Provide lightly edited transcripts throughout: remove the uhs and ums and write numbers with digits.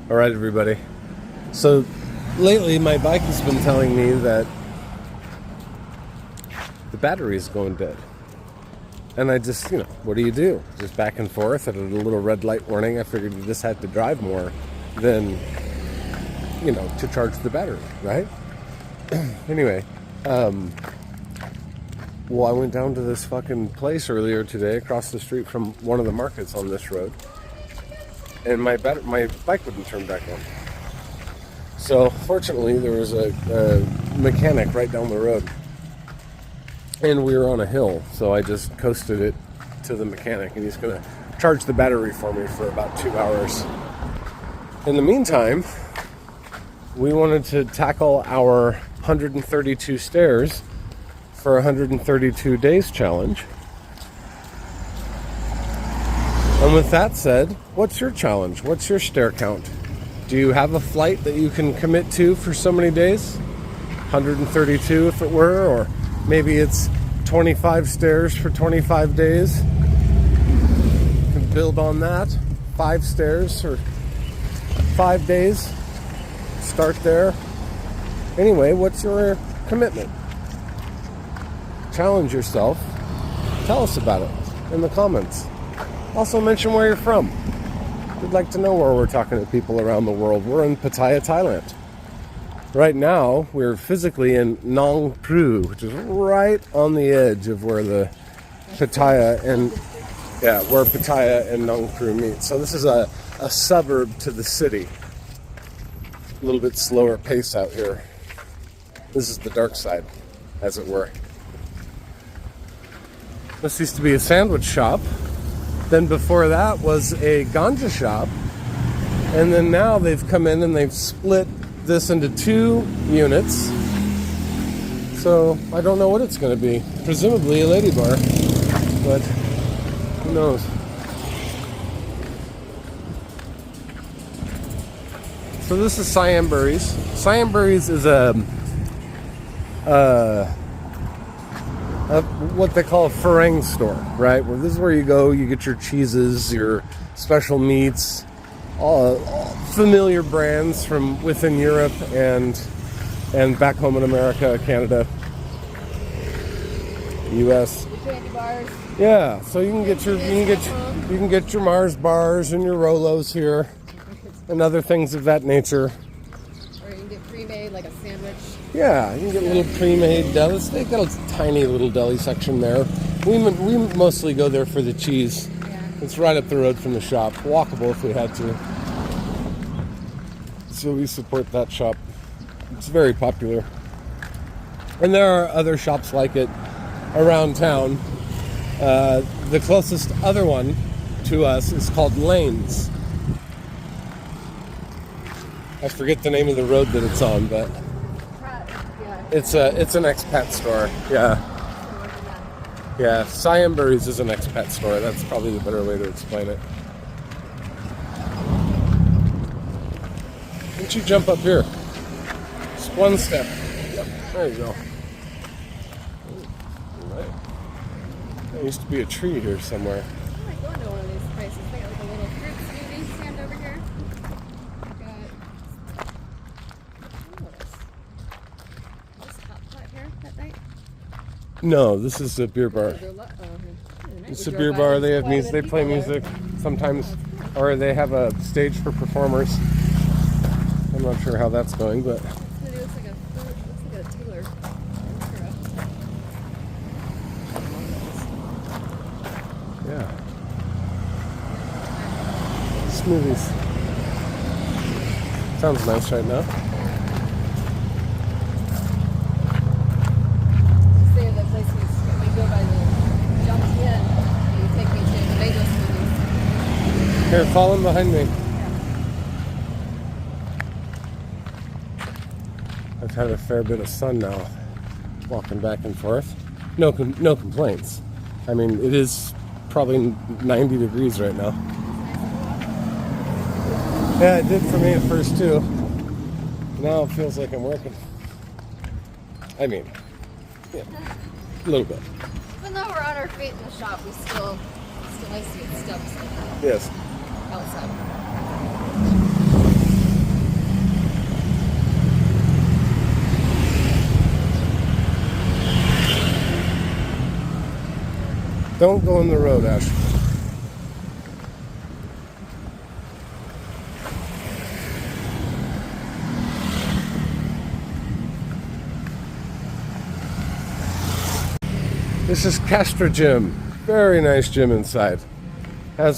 All right, everybody. So lately, my bike has been telling me that the battery is going dead. And I just, what do you do? Just back and forth at a little red light warning. I figured you just had to drive more than, to charge the battery, right? Anyway, well, I went down to this fucking place earlier today across the street from one of the markets on this road. And my bike wouldn't turn back on. So, fortunately, there was a mechanic right down the road. And we were on a hill, so I just coasted it to the mechanic. And he's going to charge the battery for me for about 2 hours. In the meantime, we wanted to tackle our 132 stairs for 132 days challenge. And with that said, what's your challenge? What's your stair count? Do you have a flight that you can commit to for so many days? 132 if it were, or maybe it's 25 stairs for 25 days. You can build on that. 5 stairs for 5 days. Start there. Anyway, what's your commitment? Challenge yourself. Tell us about it in the comments. Also mention where you're from. We'd like to know where we're talking to people around the world. We're in Pattaya, Thailand. Right now, we're physically in Nong Pru, which is right on the edge of where the Pattaya and Nong Pru meet. So this is a suburb to the city. A little bit slower pace out here. This is the dark side, as it were. This used to be a sandwich shop. Then before that was a ganja shop. And then now they've come in and they've split this into 2 units. So I don't know what it's going to be. Presumably a lady bar. But who knows? So this is Siambury's. Siambury's is what they call a Farang store, right? Well, this is where you go, you get your cheeses, your special meats, all familiar brands from within Europe and back home in America, Canada, US. The candy bars. Yeah, so you can get your Mars bars and your Rolos here and other things of that nature. Or you can get pre-made like a sandwich. Yeah, you can get little pre-made delis. They've got a tiny little deli section there. We mostly go there for the cheese. Yeah. It's right up the road from the shop. Walkable if we had to. So we support that shop. It's very popular. And there are other shops like it around town. The closest other one to us is called Lanes. I forget the name of the road that it's on, but it's an expat store. Yeah. Yeah, Siambury's is an expat store. That's probably the better way to explain it. Why don't you jump up here? Just one step. Yep, there you go. All right. There used to be a tree here somewhere. I might go into one of these places. They got like a little fruit smoothie stand over here. No, this is a beer bar. It's a beer bar. They have music. They play music sometimes, or they have a stage for performers. I'm not sure how that's going, but. It looks like a Taylor. Yeah. Smoothies. Sounds nice right now. Here, follow him behind me. I've had a fair bit of sun now, walking back and forth. No complaints. I mean, it is probably 90 degrees right now. Yeah, it did for me at first too. Now it feels like I'm working. I mean, yeah, a little bit. Even though we're on our feet in the shop, we still nice to get steps Yes. outside. Don't go in the road, Ash. This is Castra Gym. Very nice gym inside. And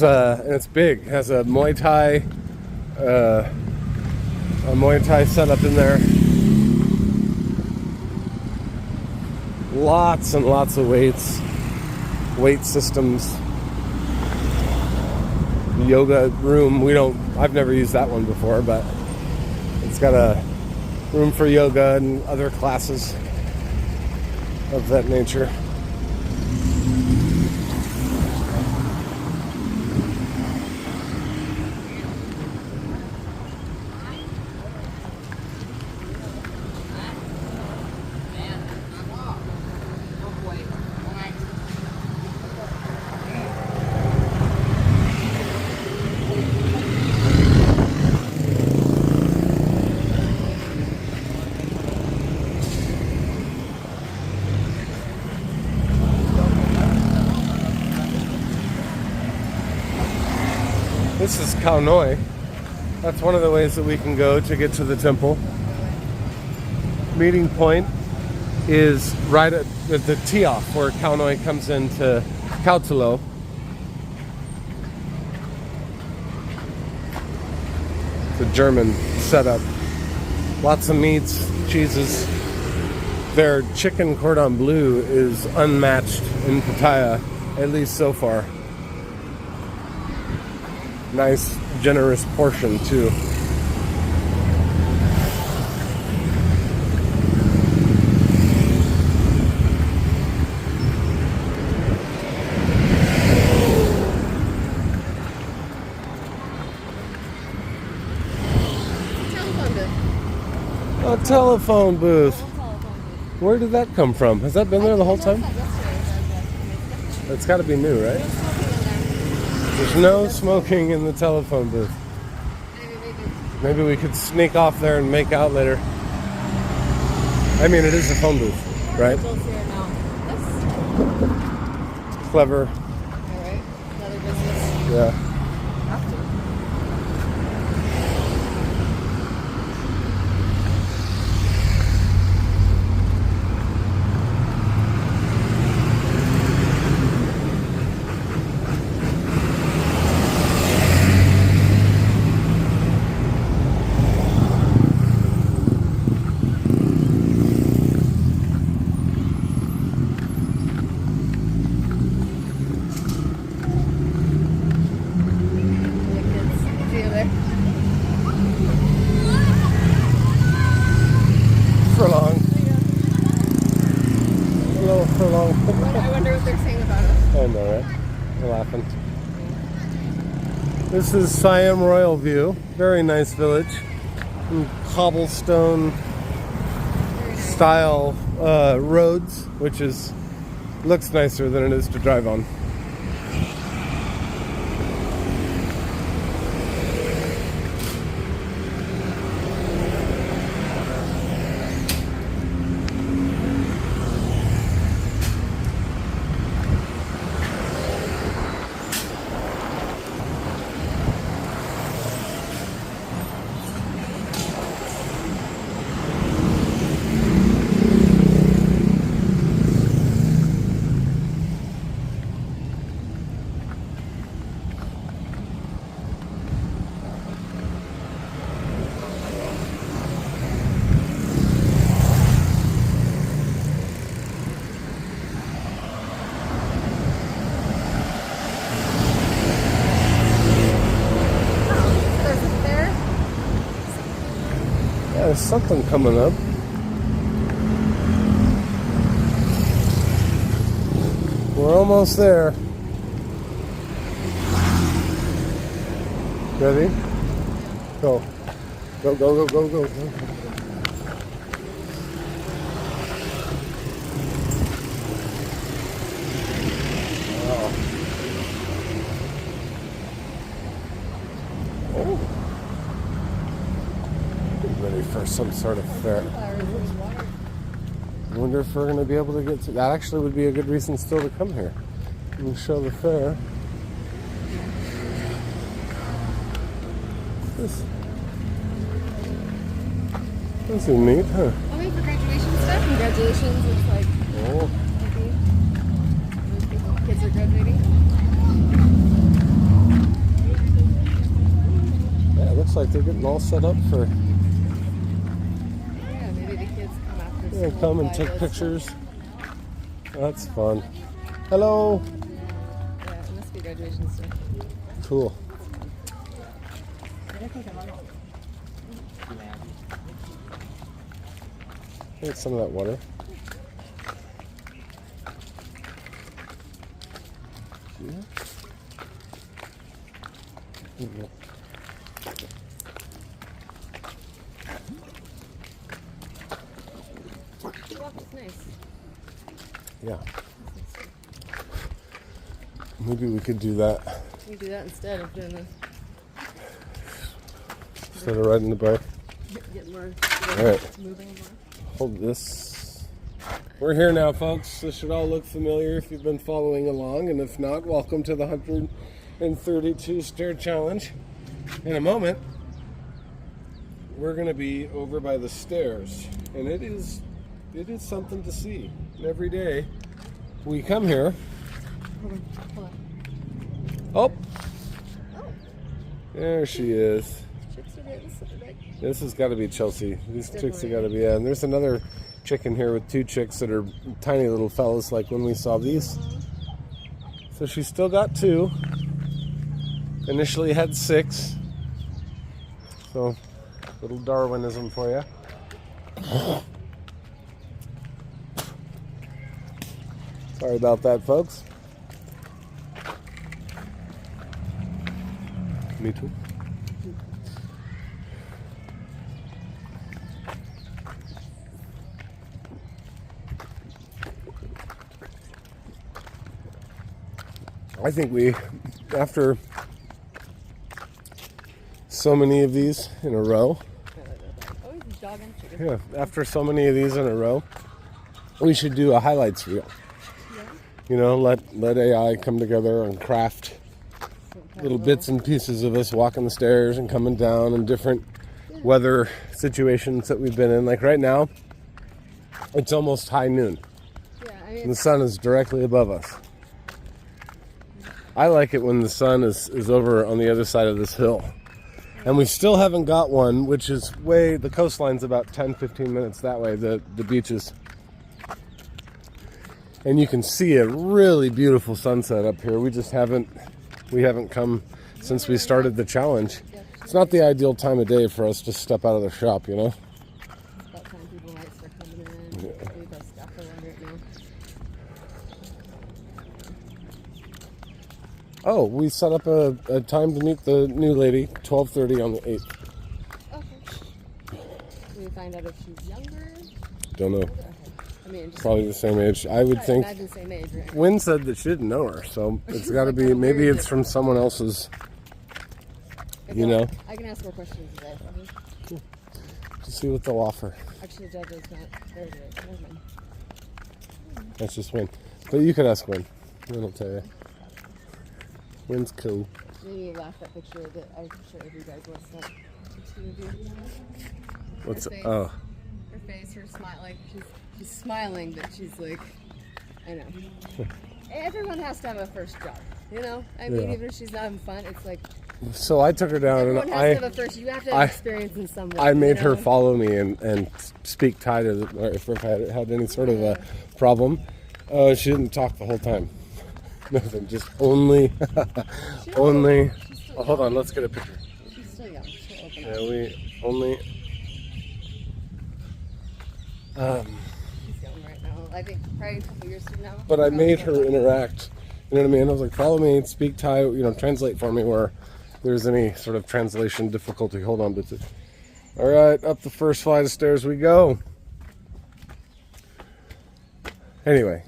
it's big. Has a Muay Thai setup in there. Lots and lots of weights, weight systems. Yoga room. I've never used that one before, but it's got a room for yoga and other classes of that nature. This is Khao Noi. That's one of the ways that we can go to get to the temple. Meeting point is right at the tee-off where Khao Noi comes into Khao Talo. It's a German setup. Lots of meats, cheeses. Their chicken cordon bleu is unmatched in Pattaya, at least so far. Nice, generous portion, too. A telephone booth. Where did that come from? Has that been there the whole time? It's got to be new, right? There's no smoking in the telephone booth. Maybe we could sneak off there and make out later. I mean, it is a phone booth, right? Clever. Alright, another business. Yeah. Have to. I wonder what they're saying about us. I know, right? They're laughing. This is Siam Royal View. Very nice village. Cobblestone style roads, which looks nicer than it is to drive on. There's something coming up. We're almost there. Ready? Go. Go, go, go, go, go, go. Wow. Oh. Ready for some sort of fair. I wonder if we're going to be able to get to that. Actually would be a good reason still to come here. and show the fair. This is neat, huh? Okay, for graduation stuff. Congratulations. Looks like Oh. maybe most people, kids are graduating. Yeah, it looks like they're getting all set up for. Yeah, maybe the kids come after school. Yeah, come and buy take those pictures. stuff. That's fun. Hello. Yeah, it must be graduation stuff. Cool. Get some of that water. Yeah. Well, it's nice. Yeah. Maybe we could do that We do that instead of doing this. instead of riding the bike. Get more. All right. Moving more. Hold this. We're here now, folks. This should all look familiar if you've been following along, and if not, welcome to the 132 Stair Challenge. In a moment, we're going to be over by the stairs, and it is something to see. And every day we come here. Hold on. Hold on. Oh, Oh, there she is. chicks are getting super big. This has got to be Chelsea. These chicks have Definitely. got to be. And there's another chicken here with two chicks that are tiny little fellas, like when we saw these. So she's still got two. Initially had 6. So, little Darwinism for you. Sorry about that, folks. Me too. I think we, after so many of these in a row, Oh, he's jogging. Chicken. yeah, after so many of these in a row, we should do a highlights reel. Yeah. You know, let AI come together and craft Some kind little of bits and pieces of us walking the stairs and coming down and different weather situations that we've been in. Like right now, it's almost high noon Yeah, I and mean, the sun is directly above us. I like it when the sun is over on the other side of this hill. And we still haven't got one, which is the coastline's about 10-15 minutes that way, the beaches. And you can see a really beautiful sunset up here. We haven't come since we started the challenge. It's not the ideal time of day for us to step out of the shop, you know? it's about time people might start coming in. Do the stuff I want right now. Oh, we set up a time to meet the new lady, 12:30 on the 8th. Okay. Do we find out if she's younger? Don't know. Okay. I mean, just Probably the same age. I would think. imagine the same age, right? Wynn said that she didn't know her, so it's got to be. Maybe it's from someone else's. You know, I can ask more questions today. to see what they'll offer. Actually, the judge is not there today. Never mind. That's just Wynn. But you could ask Wynn. Wynn will tell you. Wynn's cool. Maybe you laughed at picture that I showed you guys last night. Picture of you. What's Her face. oh? Her face, her smile, like she's smiling, but she's like, I know. Everyone has to have a first job, you know. I mean, Yeah. even if she's not having fun, it's like So I took her down everyone and has to have a first. You have to have experience in some way. I made you her know? follow me and speak Thai to if I had any sort of a problem. She didn't talk the whole time. Nothing, just only. She'll- she's still Oh, hold young. on, let's get a picture. She's still young. She'll open Yeah, up. we only. She's young right now. I think probably a couple years from now. But I probably made her not. interact. You know what I mean? I was like, follow me, speak Thai, translate for me where there's any sort of translation difficulty. Hold on, Bitsy. All right, up the first flight of stairs we go. Anyway,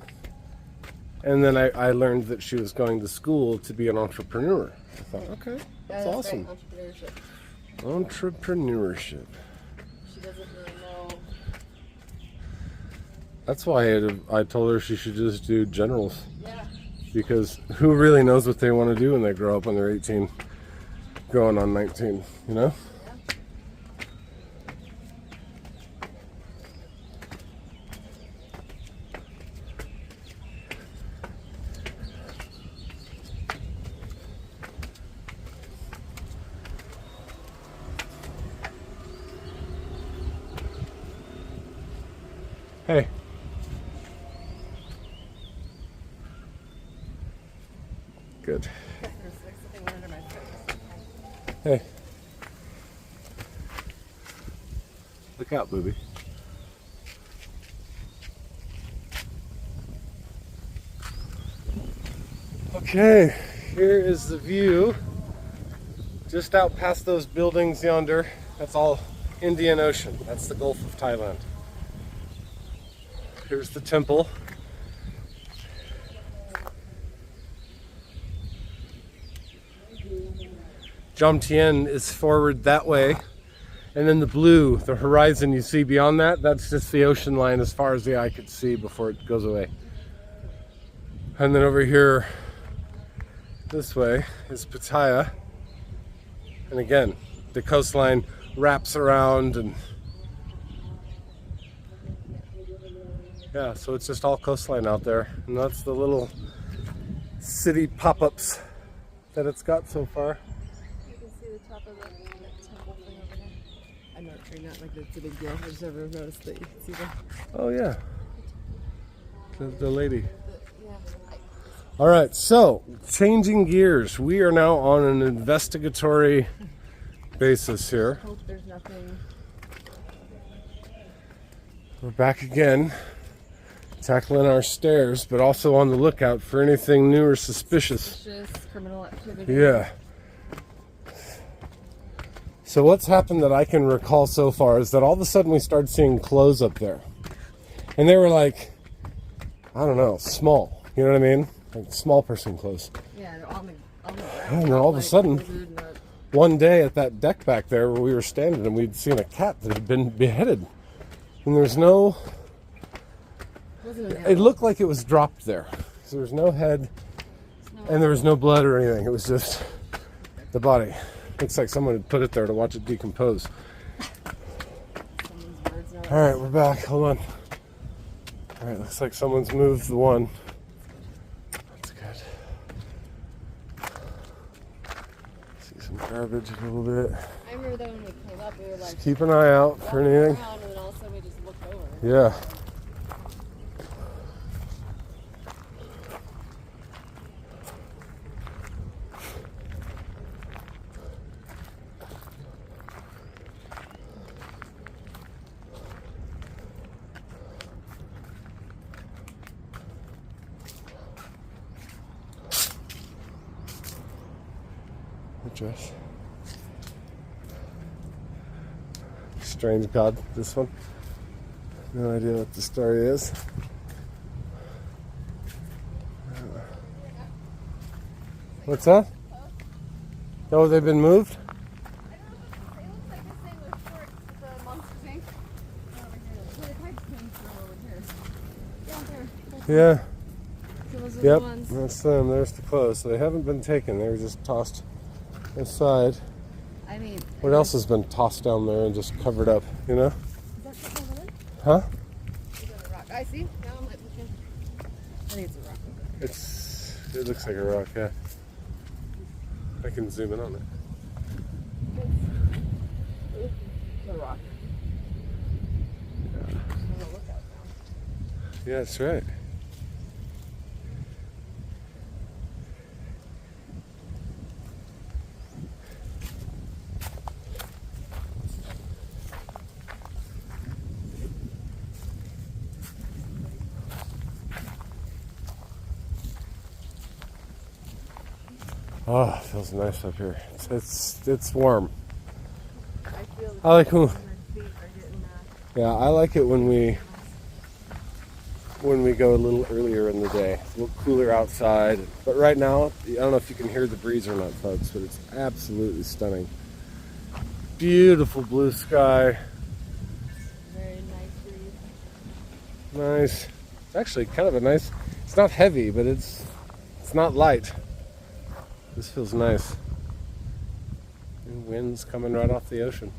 and then I learned that she was going to school to be an entrepreneur. I thought, okay, Yeah, that's right, awesome. Entrepreneurship. Entrepreneurship. She doesn't really know. That's why I told her she should just do generals. Yeah. because who really knows what they want to do when they grow up when they're 18, going on 19, you know? Hey. Good. Hey. Look out, booby. Okay, here is the view. Just out past those buildings yonder, that's all Indian Ocean. That's the Gulf of Thailand. Here's the temple. Jomtien is forward that way. And then the blue, the horizon you see beyond that, that's just the ocean line as far as the eye could see before it goes away. And then over here, this way, is Pattaya. And again, the coastline wraps around and yeah, so it's just all coastline out there. And that's the little city pop-ups that it's got so far. You can see the top of that temple thing over there. I'm not like it's a big deal. I just never noticed that you can see that. Oh yeah, the lady. Yeah. All right, so changing gears. We are now on an investigatory basis here. Hope there's nothing. We're back again, tackling our stairs, but also on the lookout for anything new or suspicious. Suspicious criminal activity. Yeah. So what's happened that I can recall so far is that all of a sudden we started seeing clothes up there. And they were like, I don't know, small. You know what I mean? Like small person clothes. Yeah, they're on the ground. And then all of a Like, sudden, one day at that deck back there where we were standing and we'd seen a cat that had been beheaded. And there's no... It looked like it was dropped there. So there was no head and there was no blood or anything. It was just the body. Looks like someone had put it there to watch it decompose. Alright, we're back. Hold on. Alright, looks like someone's moved the one. That's good. See some garbage a little bit. I remember that when we came up, we were like, Just keep an eye out for anything. around, and then all of a sudden we just looked over. Yeah. Dress. Strange God, this one. No idea what the story is. What's that? Oh, they've been moved? Yeah. Yep, that's them. There's the clothes. So they haven't been taken. They were just tossed aside. I mean, what else has been tossed down there and just covered up, you know? Is that something over there? Huh? Is that a rock? I see. Now I'm like looking. I think it's a rock over there. It looks like a rock, yeah. I can zoom in on it. It's a rock. Yeah, I'm gonna look out now. yeah, that's right. Oh, it feels nice up here. It's warm. I feel I like when, my feet are getting yeah, I like it when we go a little earlier in the day. It's a little cooler outside. But right now, I don't know if you can hear the breeze or not, folks, but it's absolutely stunning. Beautiful blue sky. very nice breeze. Nice. It's actually kind of a nice, it's not heavy, but it's It's not light. This feels nice. And wind's coming right off the ocean.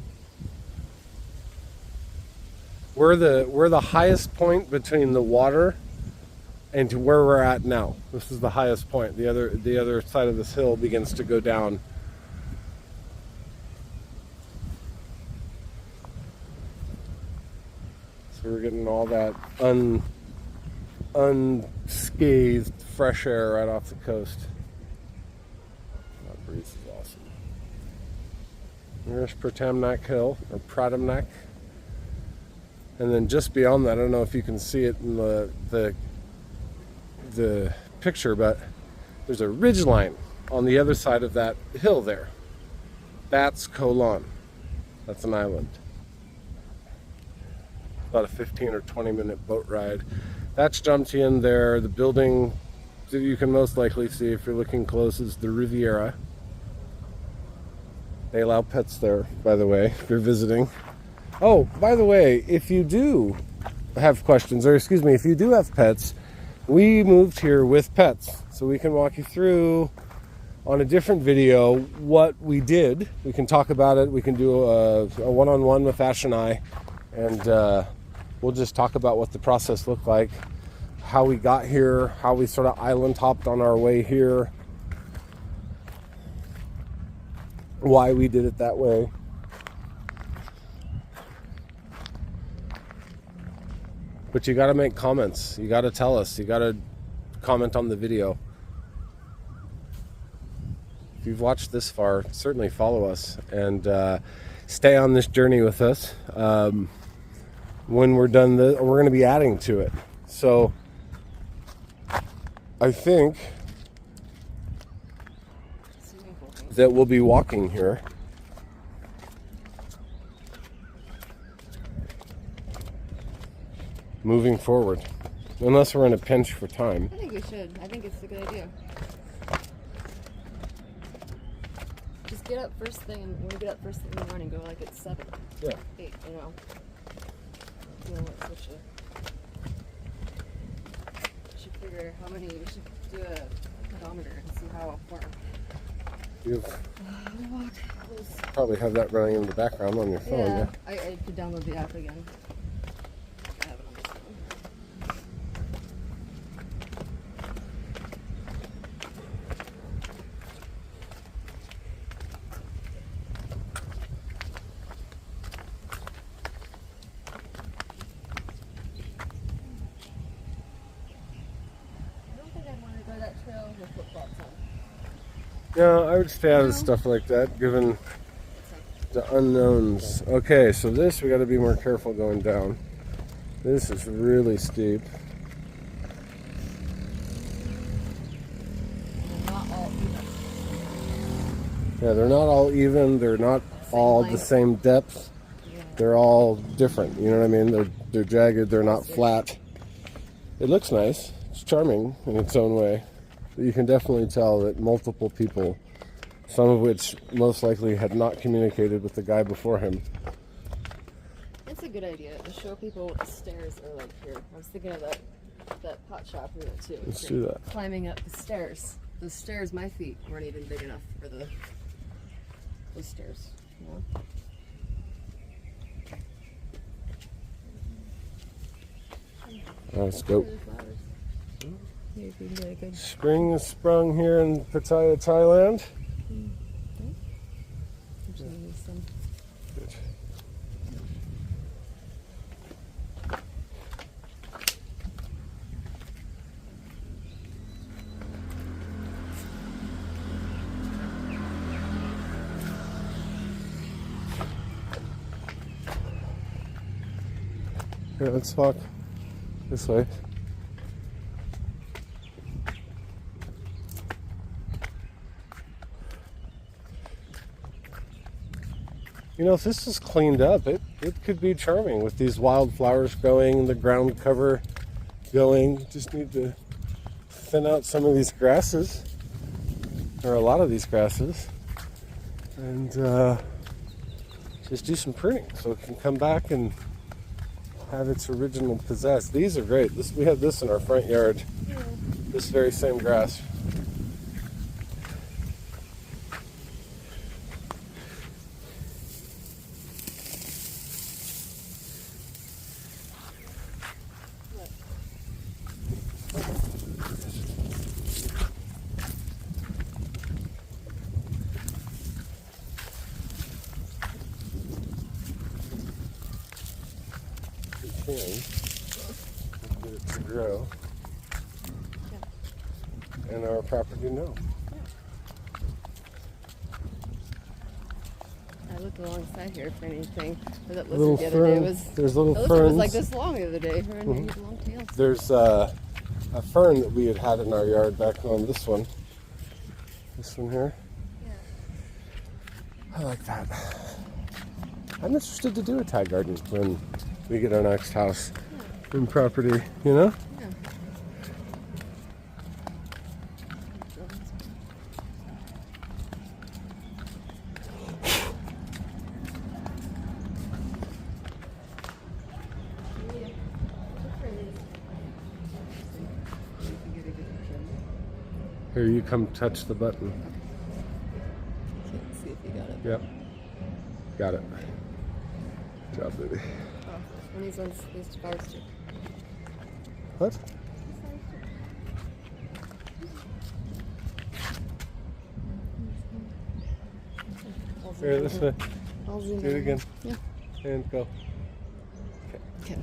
We're the highest point between the water and to where we're at now. This is the highest point. The other side of this hill begins to go down. So we're getting all that unscathed fresh air right off the coast. That breeze is awesome. There's Pratamnak Hill, or Pratamnak. And then just beyond that, I don't know if you can see it in the picture, but there's a ridge line on the other side of that hill there. That's Koh Lan. That's an island. About a 15 or 20-minute boat ride. That's Jomtien there. The building that you can most likely see if you're looking close is the Riviera. They allow pets there, by the way, if you're visiting. Oh, by the way, if you do have questions, or excuse me, if you do have pets, we moved here with pets. So we can walk you through on a different video what we did. We can talk about it. We can do a one-on-one with Ash and I. And we'll just talk about what the process looked like, how we got here, how we sort of island hopped on our way here, why we did it that way. But you got to make comments. You got to tell us. You got to comment on the video. If you've watched this far, certainly follow us and stay on this journey with us. When we're done, we're going to be adding to it. So I think that we'll be walking here. Moving forward, unless we're in a pinch for time. I think we should. I think it's a good idea. Just get up first thing, and when we get up first thing in the morning, go like at 7, Yeah. 8, you know. You know what, so we should figure how many, we should do a pedometer and see how far. You probably have that running in the background on your phone. Yeah, I could download the app again. I have it on this phone. I don't think I'd want to go that trail with flip-flops on. Yeah, I would stay out of stuff like that, given the unknowns. Okay, so this, we got to be more careful going down. This is really steep. They're not all even. Yeah, they're not all even. They're not all the same depth. Yeah. They're all different. You know what I mean? They're jagged. They're not flat. It looks nice. It's charming in its own way. But you can definitely tell that multiple people, some of which most likely had not communicated with the guy before him. It's a good idea to show people what the stairs are like here. I was thinking of that pot shop we went to. Let's do that. Climbing up the stairs. The stairs, my feet weren't even big enough for those stairs. You know? Let's go. Maybe if we can get a good. Spring has sprung here in Pattaya, Thailand. Good. Here, let's walk this way. You know, if this is cleaned up, it could be charming with these wildflowers growing, the ground cover going. Just need to thin out some of these grasses, or a lot of these grasses, and just do some pruning so it can come back and have its original pizzazz. These are great. We had this in our front yard, this very same grass. can. Get it to grow. Yeah. And our property, no. I looked alongside here for anything. But that Little lizard the other day fern. was. There's little The lizard ferns. was like this long the other day. Her and Mhm. had long tails. There's a fern that we had in our yard back on this one. This one here. Yeah. I like that. I'm interested to do a Thai garden when we get our next house and property, you know? Yeah. Here, you come touch the button. Let's see if you got it. Yep. Got it. Good job, baby. Oh, and these ones, these flowers too. What? Here, this way. I'll zoom Do it in. again. Yeah. And go. Okay.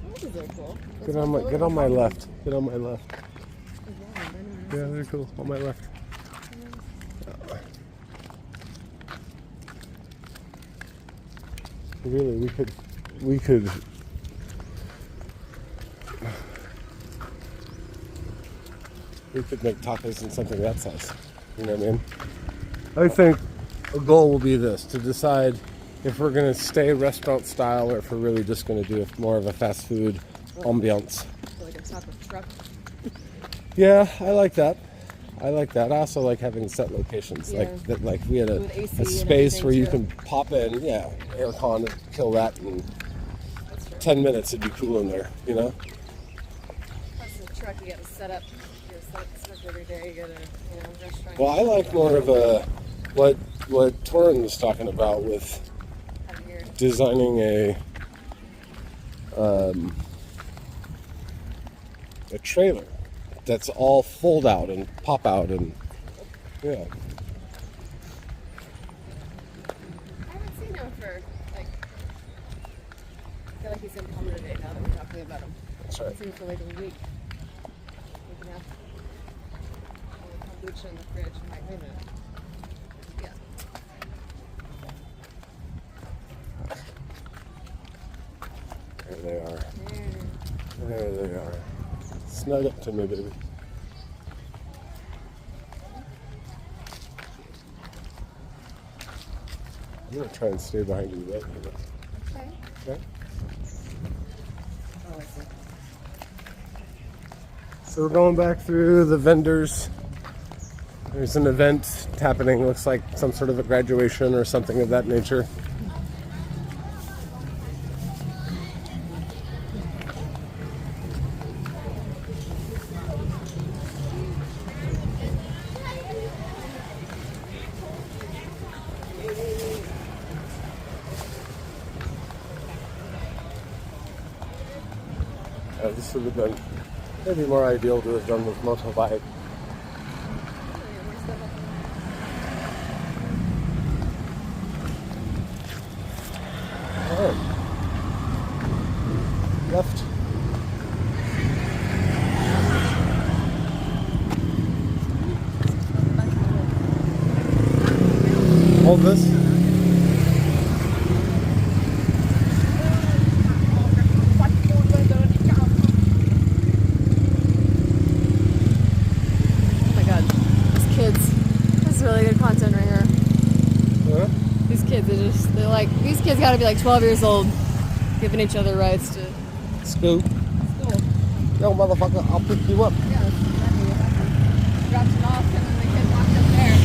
Oh, these are cool. Get on my left. Get on my left. Yeah, they're cool. On my left. Really, we could make tacos in something that size. You know what I mean? I think a goal will be this, to decide if we're going to stay restaurant style or if we're really just going to do more of a fast food ambiance. So like a taco truck. Yeah, I like that. I also like having set locations. Yeah. Like that. Like we had a With AC and space where you everything, can pop in, aircon and kill that in That's true. 10 minutes. It'd be cool in there, you know? Plus the truck, you gotta set up. You gotta set up the truck every day. You gotta, restaurant. Well, I like more of a what Torin was talking about with Have here. designing a trailer that's all fold out and pop out and yeah. I haven't seen him for like. I feel like he's gonna come today now that we're talking about him. That's I right. haven't seen him for like a week. We can have kombucha in the fridge. I'm like, wait a minute. Yeah. There they are. There. There they are. Snug up to me, baby. I'm gonna try and stay behind you right here. Okay. Okay? Oh, I see. So we're going back through the vendors. There's an event happening, looks like some sort of a graduation or something of that nature. This would have been maybe more ideal to have done with motorbike. Alright. Left. Hold this. Oh my god, these kids. This is really good content right here. Huh? These kids, they're like, these kids gotta be like 12 years old, giving each other rides to Scoop. school. Yo, motherfucker, I'll pick you up. Yeah, that's exactly what happened. Dropped him off and then the kid walked up there.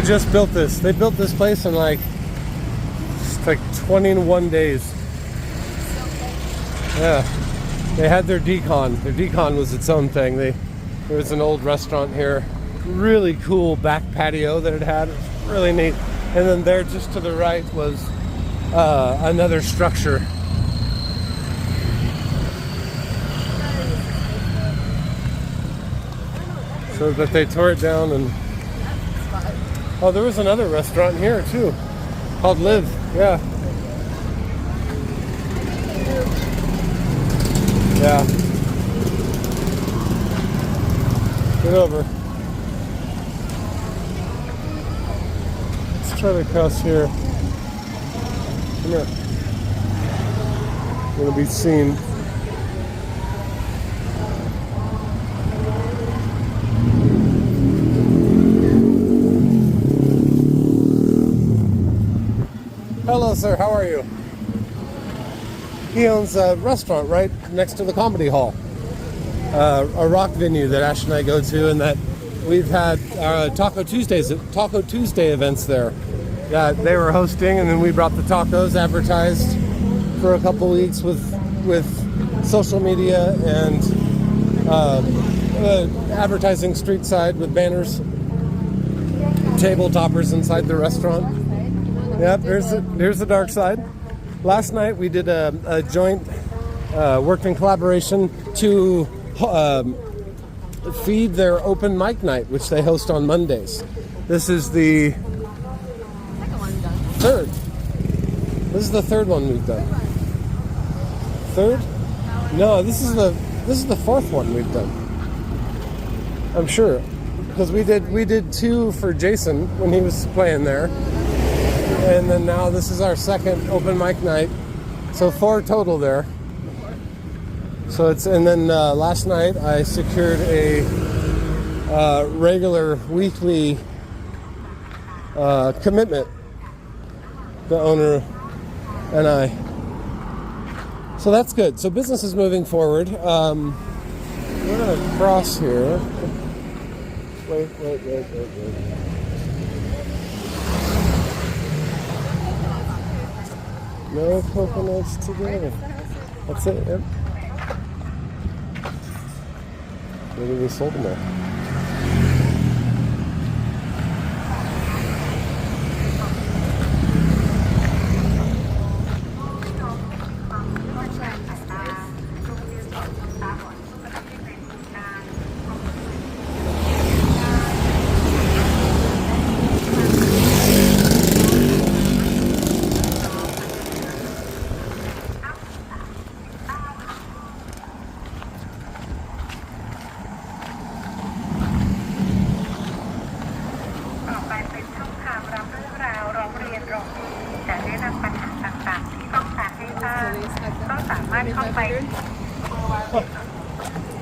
just built this. They built this place in like 21 days. Yeah. They had their decon. Their decon was its own thing. There was an old restaurant here. Really cool back patio that it had. It was really neat. And then there just to the right was another structure. So that they tore it down and... Oh, there was another restaurant here too, called Live. Yeah. Yeah. Get over. Let's try to cross here. Come here. I'm gonna be seen. Hello, sir. How are you? He owns a restaurant right next to the Comedy Hall, a rock venue that Ash and I go to, and that we've had Taco Tuesday events there that they were hosting, and then we brought the tacos, advertised for a couple weeks with social media and advertising street side with banners, table toppers inside the restaurant. Yep, here's the dark side. Last night we did a joint, worked in collaboration to feed their open mic night, which they host on Mondays. This is the third. This is the third one we've done. Third? No, this is the fourth one we've done. I'm sure, because we did two for Jason when he was playing there. And then now this is our second open mic night, so 4 total there. So and then last night I secured a regular weekly commitment, the owner and I. So that's good. So business is moving forward. We're gonna cross here. Wait. No coconuts today. That's it, yep. Maybe we sold them all.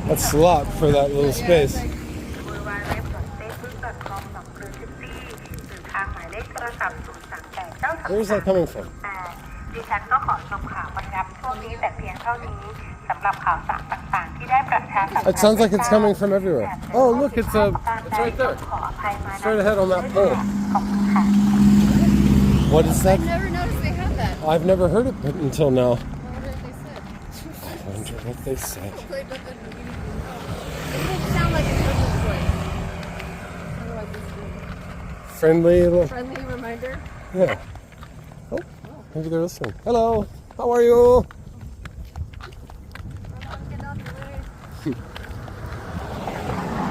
That's a lot for that little space. Where's that coming from? It sounds like it's coming from everywhere. Oh, look, it's right there. Straight ahead on that pole. What is that? I've never noticed they had that. I've never heard it until now. I wonder what they said. I wonder what they said. It didn't sound like a person's voice. Friendly reminder. Yeah. Oh, maybe they're listening. Hello. How are you?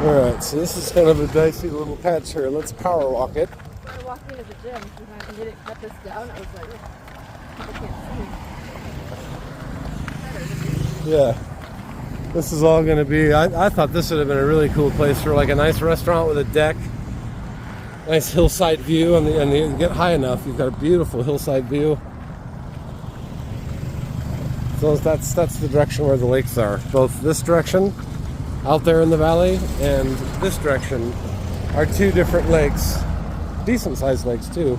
Alright, so this is kind of a dicey little patch here. Let's power walk it. When I walked into the gym, if I didn't cut this down, I was like, people can't see. Yeah. This is all going to be... I thought this would have been a really cool place for like a nice restaurant with a deck. Nice hillside view, and you get high enough, you've got a beautiful hillside view. So that's the direction where the lakes are. Both this direction, out there in the valley, and this direction are two different lakes. Decent sized lakes too.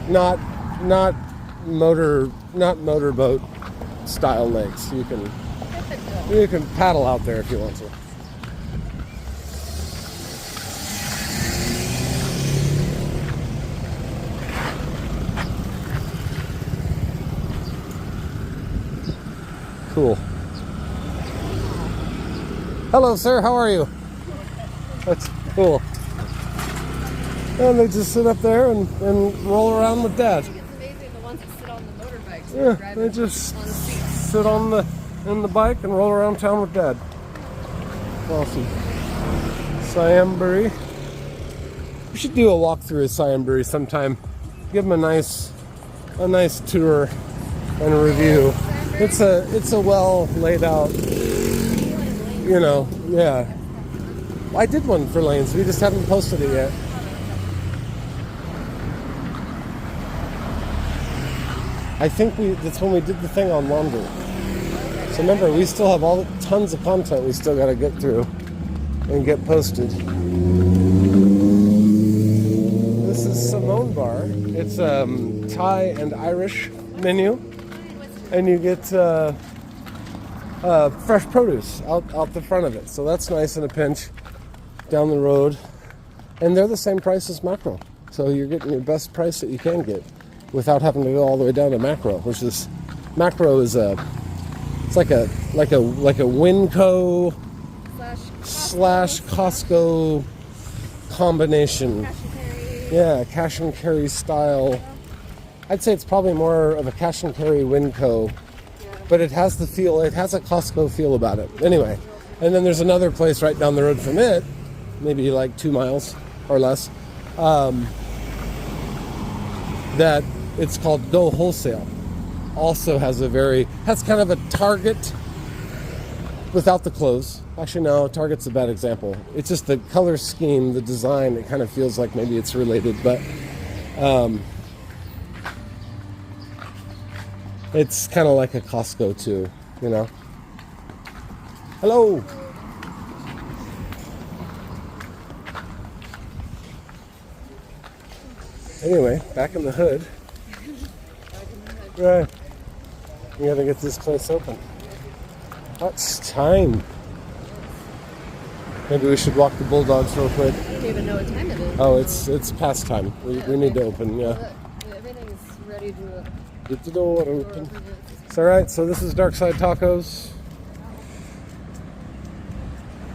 Not motorboat style lakes. You can paddle out there if you want to. cool. Hello, sir. How are you? That's cool. And they just sit up there and roll around with Dad. It's amazing the ones that sit on the motorbikes. Yeah, they just sit in the bike and roll around town with Dad. Awesome. Siambury. We should do a walk through of Siambury sometime. Give them a nice tour and a review. It's a well laid out, yeah. I did one for Lanes. We just haven't posted it yet. I think that's when we did the thing on laundry. So remember, we still have tons of content we still got to get through and get posted. This is Simone Bar. It's Thai and Irish menu, and you get fresh produce out the front of it. So that's nice in a pinch down the road. And they're the same price as Macro. So you're getting your best price that you can get without having to go all the way down to Macro, which is Macro is it's like a Winco slash Costco combination. Yeah, cash and carry style. I'd say it's probably more of a cash and carry Winco, but it has the feel. It has a Costco feel about it. Anyway, and then there's another place right down the road from it, maybe like 2 miles or less, that it's called Go Wholesale. Also has kind of a Target without the clothes. Actually, no, Target's a bad example. It's just the color scheme, the design, it kind of feels like maybe it's related, but it's kind of like a Costco too, Hello! Anyway, back in the hood. Right. We gotta get this place open. It's time. Maybe we should walk the bulldogs real quick. I don't even know what time it is. Oh, it's past time. We need to open, yeah. Look, everything's ready to Get the door open. It's alright, so this is Dark Side Tacos.